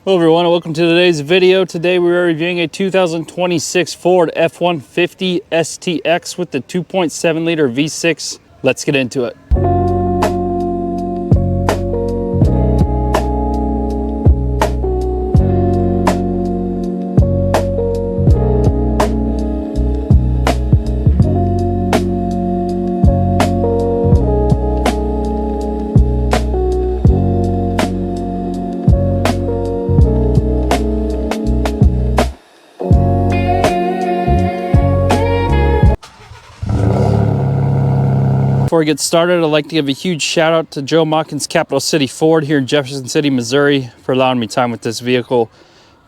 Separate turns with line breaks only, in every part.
Hello everyone and welcome to today's video. Today we are reviewing a 2026 Ford F-150 STX with the 2.7 liter V6. Let's get into it. Before I get started, I'd like to give a huge shout out to Joe Machens Capital City Ford here in Jefferson City, Missouri for allowing me time with this vehicle.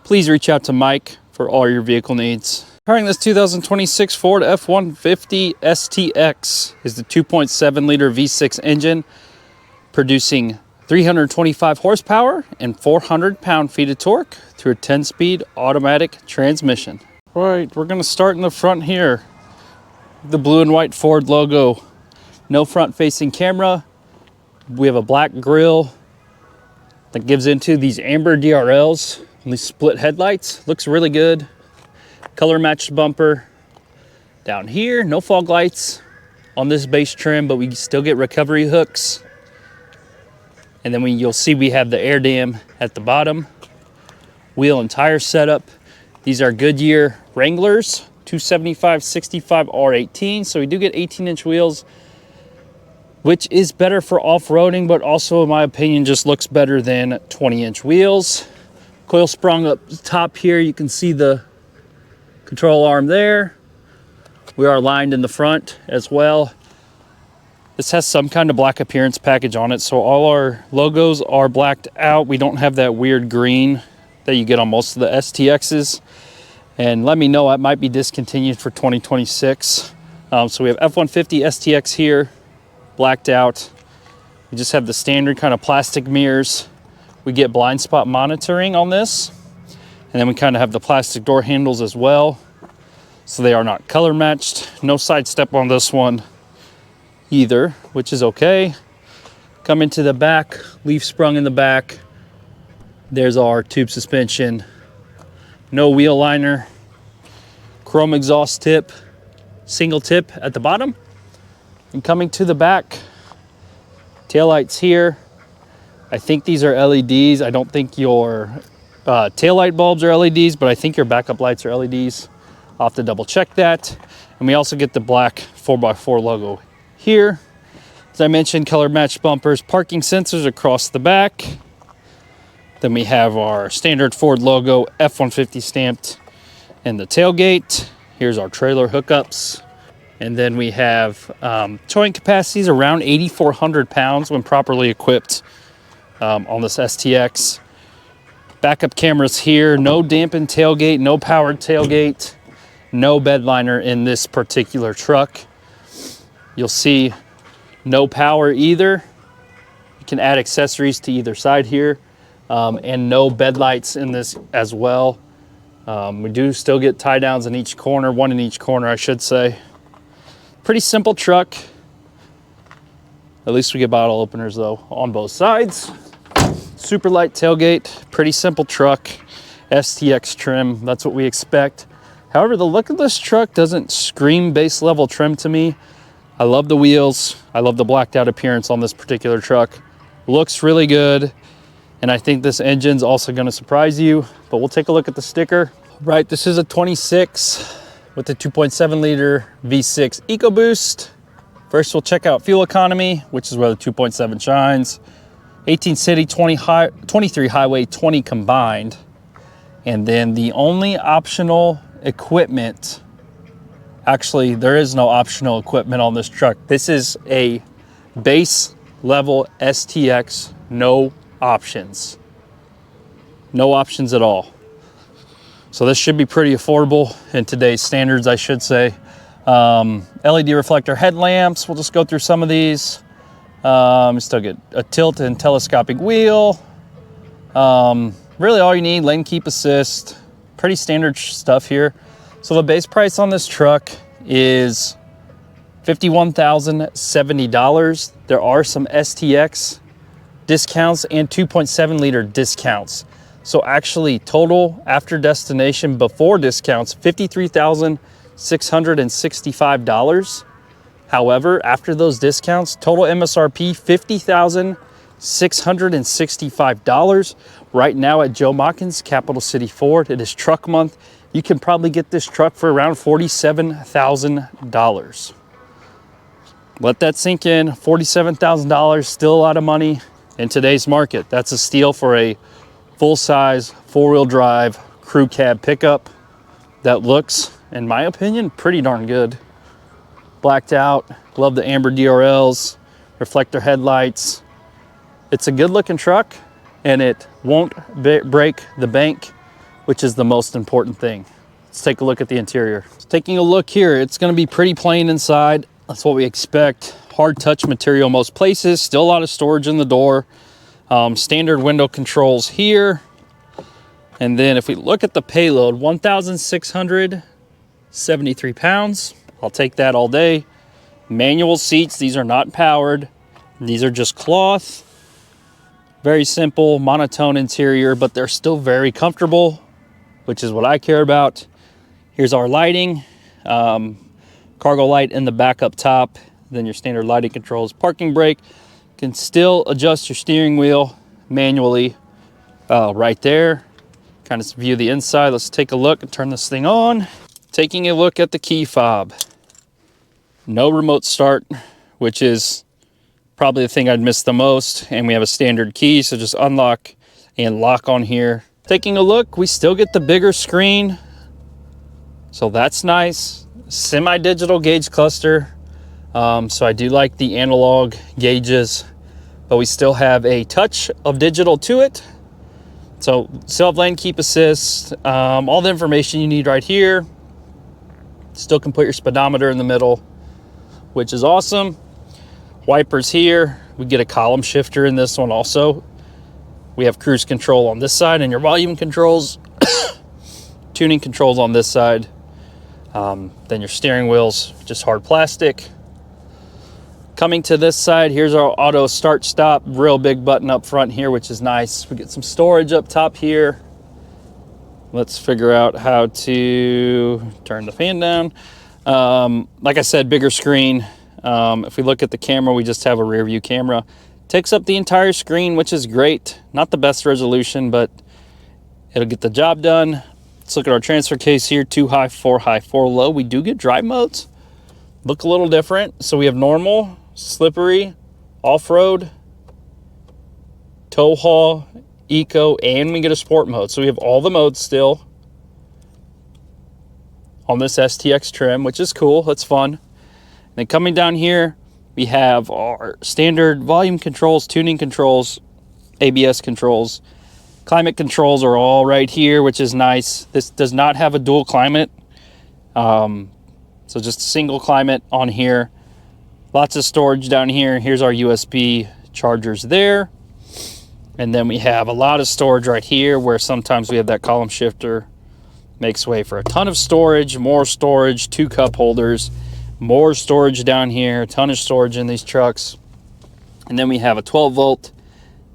Please reach out to Mike for all your vehicle needs. Powering this 2026 Ford F-150 STX is the 2.7 liter V6 engine producing 325 horsepower and 400 pound-feet of torque through a 10-speed automatic transmission. All right, we're going to start in the front here. The blue and white Ford logo. No front-facing camera. We have a black grille that gives into these amber DRLs and these split headlights. Looks really good. Color matched bumper. Down here, no fog lights on this base trim, but we still get recovery hooks. And then you'll see we have the air dam at the bottom. Wheel and tire setup. These are Goodyear Wranglers 275/65 R18. So we do get 18-inch wheels, which is better for off-roading, but also in my opinion just looks better than 20-inch wheels. Coil sprung up top here, you can see the control arm there. We are lined in the front as well. This has some kind of black appearance package on it, so all our logos are blacked out. We don't have that weird green that you get on most of the STXs. And let me know, it might be discontinued for 2026. So we have F-150 STX here, blacked out. We just have the standard kind of plastic mirrors. We get blind spot monitoring on this, and then we kind of have the plastic door handles as well, so they are not color matched. No side step on this one either, which is okay. Come into the back, leaf sprung in the back. There's our tube suspension. No wheel liner. Chrome exhaust tip, single tip at the bottom. And coming to the back, taillights here. I think these are LEDs. I don't think your taillight bulbs are LEDs, but I think your backup lights are LEDs. I'll have to double check that. And we also get the black 4x4 logo here. As I mentioned, color matched bumpers, parking sensors across the back. Then we have our standard Ford logo, F-150 stamped in the tailgate. Here's our trailer hookups. And then we have towing capacities around 8,400 pounds when properly equipped on this STX. Backup cameras here, no dampened tailgate, no powered tailgate, no bed liner in this particular truck. You'll see no power either. You can add accessories to either side here, and no bed lights in this as well. We do still get tie downs in each corner, one in each corner, I should say. Pretty simple truck. At least we get bottle openers though on both sides. Super light tailgate, pretty simple truck. STX trim, that's what we expect. However, the look of this truck doesn't scream base level trim to me. I love the wheels. I love the blacked out appearance on this particular truck. Looks really good. And I think this engine's also gonna surprise you, but we'll take a look at the sticker. Right, this is a 26 with the 2.7 liter V6 EcoBoost. First, we'll check out fuel economy, which is where the 2.7 shines. 18 city, 23 highway, 20 combined. And then the only optional equipment, actually, there is no optional equipment on this truck. This is a base level STX, no options. No options at all. So this should be pretty affordable in today's standards, I should say. LED reflector headlamps, we'll just go through some of these. Still get a tilt and telescopic wheel. Really all you need, lane keep assist. Pretty standard stuff here. So the base price on this truck is $51,070. There are some STX discounts and 2.7 liter discounts. So actually total after destination before discounts, $53,665. However, after those discounts, total MSRP, $50,665. Right now at Joe Machens, Capital City Ford, it is truck month. You can probably get this truck for around $47,000. Let that sink in. $47,000, still a lot of money in today's market. That's a steal for a full-size, four-wheel drive crew cab pickup that looks, in my opinion, pretty darn good. Blacked out, love the amber DRLs, reflector headlights. It's a good looking truck and it won't break the bank, which is the most important thing. Let's take a look at the interior. Taking a look here, it's gonna be pretty plain inside. That's what we expect. Hard touch material most places, still a lot of storage in the door. Standard window controls here. And then if we look at the payload, 1,673 pounds. I'll take that all day. Manual seats, these are not powered. These are just cloth. Very simple, monotone interior, but they're still very comfortable, which is what I care about. Here's our lighting. Cargo light in the back up top. Then your standard lighting controls. Parking brake. Can still adjust your steering wheel manually right there. Kind of view the inside. Let's take a look and turn this thing on. Taking a look at the key fob. No remote start, which is probably the thing I'd miss the most. And we have a standard key, so just unlock and lock on here. Taking a look, we still get the bigger screen. So that's nice. Semi-digital gauge cluster. So I do like the analog gauges, but we still have a touch of digital to it. So still have lane keep assist, all the information you need right here. Still can put your speedometer in the middle, which is awesome. Wipers here. We get a column shifter in this one also. We have cruise control on this side and your volume controls. Tuning controls on this side. Then your steering wheel's just hard plastic. Coming to this side, here's our auto start stop. Real big button up front here, which is nice. We get some storage up top here. Let's figure out how to turn the fan down. Like I said, bigger screen. If we look at the camera, we just have a rear view camera. Takes up the entire screen, which is great. Not the best resolution, but it'll get the job done. Let's look at our transfer case here. 2 high, 4 high, 4 low. We do get drive modes. Look a little different. So we have normal, slippery, off-road, tow haul, eco, and we get a sport mode. So we have all the modes still on this STX trim, which is cool. That's fun. And then coming down here, we have our standard volume controls, tuning controls, ABS controls. Climate controls are all right here, which is nice. This does not have a dual climate. So just a single climate on here. Lots of storage down here. Here's our USB chargers there. And then we have a lot of storage right here where sometimes we have that column shifter. Makes way for a ton of storage, more storage, 2 cup holders, more storage down here, a ton of storage in these trucks. And then we have a 12 volt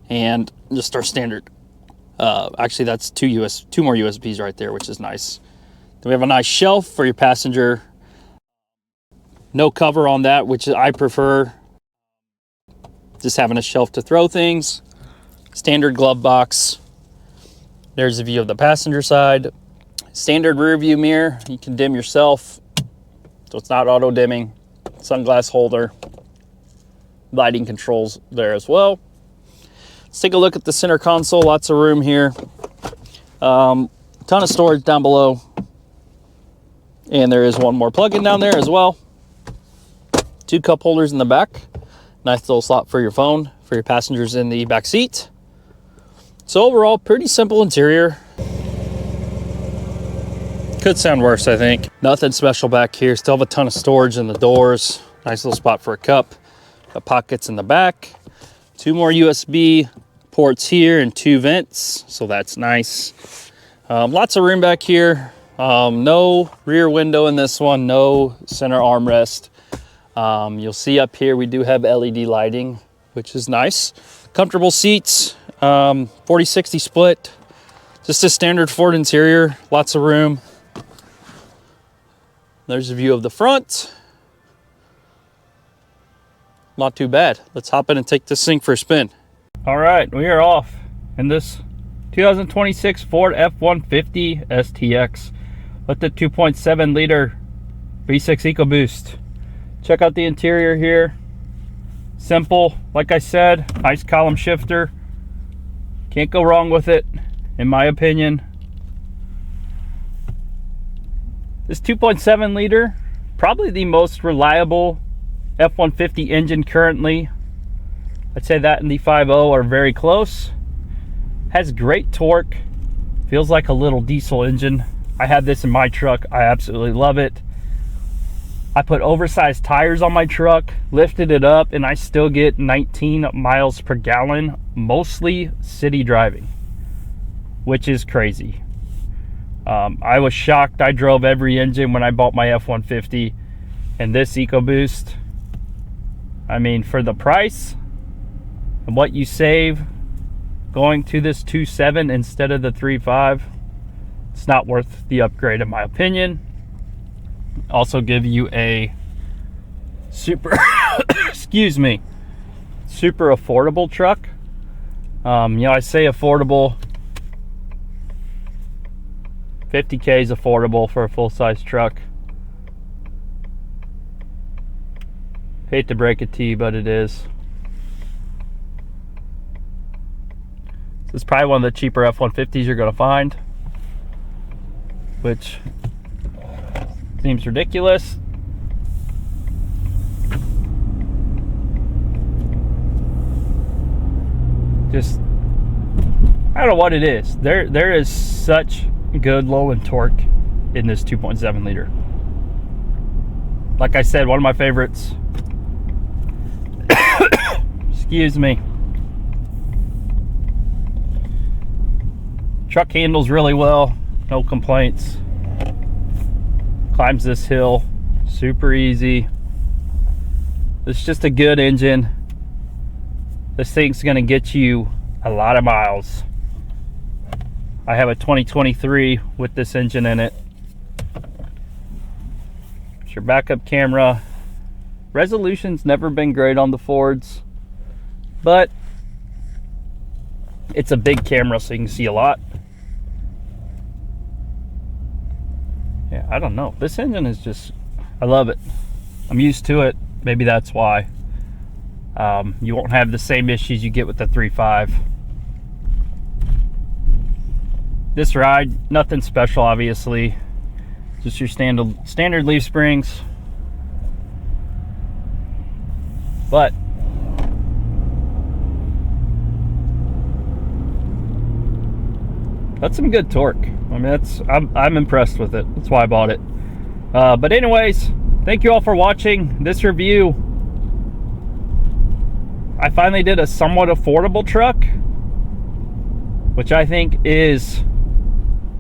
and just our standard. Actually, that's two more USBs right there, which is nice. Then we have a nice shelf for your passenger. No cover on that, which I prefer. Just having a shelf to throw things. Standard glove box. There's a view of the passenger side. Standard rear view mirror. You can dim yourself, so it's not auto dimming. Sunglass holder. Lighting controls there as well. Let's take a look at the center console. Lots of room here. Ton of storage down below. And there is one more plug-in down there as well. 2 cup holders in the back. Nice little slot for your phone, for your passengers in the back seat. So overall, pretty simple interior. Could sound worse, I think. Nothing special back here. Still have a ton of storage in the doors. Nice little spot for a cup. Got pockets in the back. 2 more USB ports here and 2 vents, so that's nice. Lots of room back here. No rear window in this one. No center armrest. You'll see up here we do have LED lighting, which is nice. Comfortable seats, 40-60 split. Just a standard Ford interior, lots of room. There's a view of the front. Not too bad. Let's hop in and take this thing for a spin. All right, we are off in this 2026 Ford F-150 STX with the 2.7 liter V6 EcoBoost. Check out the interior here. Simple, like I said, nice column shifter. Can't go wrong with it, in my opinion. This 2.7 liter, probably the most reliable F-150 engine currently. I'd say that and the 5.0 are very close. Has great torque. Feels like a little diesel engine. I have this in my truck. I absolutely love it. I put oversized tires on my truck, lifted it up, and I still get 19 miles per gallon, mostly city driving, which is crazy. I was shocked. I drove every engine when I bought my F-150, and this EcoBoost, I mean, for the price and what you save going to this 2.7 instead of the 3.5, it's not worth the upgrade in my opinion. Also give you a super excuse me, super affordable truck. You know, I say affordable, 50K is affordable for a full-size truck. Hate to break it to you, but it is. This is probably one of the cheaper F-150s you're going to find, which seems ridiculous. Just, I don't know what it is. There is such good low end torque in this 2.7 liter. Like I said, one of my favorites. Excuse me. Truck handles really well, no complaints. Climbs this hill super easy. It's just a good engine. This thing's gonna get you a lot of miles. I have a 2023 with this engine in it. It's your backup camera. Resolution's never been great on the Fords, but it's a big camera so you can see a lot. Yeah, I don't know. This engine is just, I love it. I'm used to it. Maybe that's why. You won't have the same issues you get with the 3.5. This ride, nothing special, obviously. Just your standard leaf springs. But that's some good torque. I mean, I'm impressed with it. That's why I bought it. But anyways, thank you all for watching this review. I finally did a somewhat affordable truck, which I think is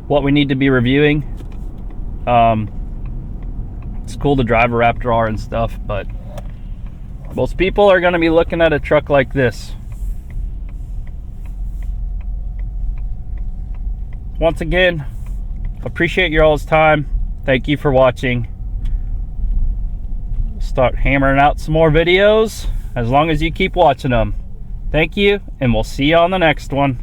what we need to be reviewing. It's cool to drive a Raptor R and stuff, but most people are going to be looking at a truck like this. Once again, appreciate your all's time. Thank you for watching. Start hammering out some more videos as long as you keep watching them. Thank you, and we'll see you on the next one.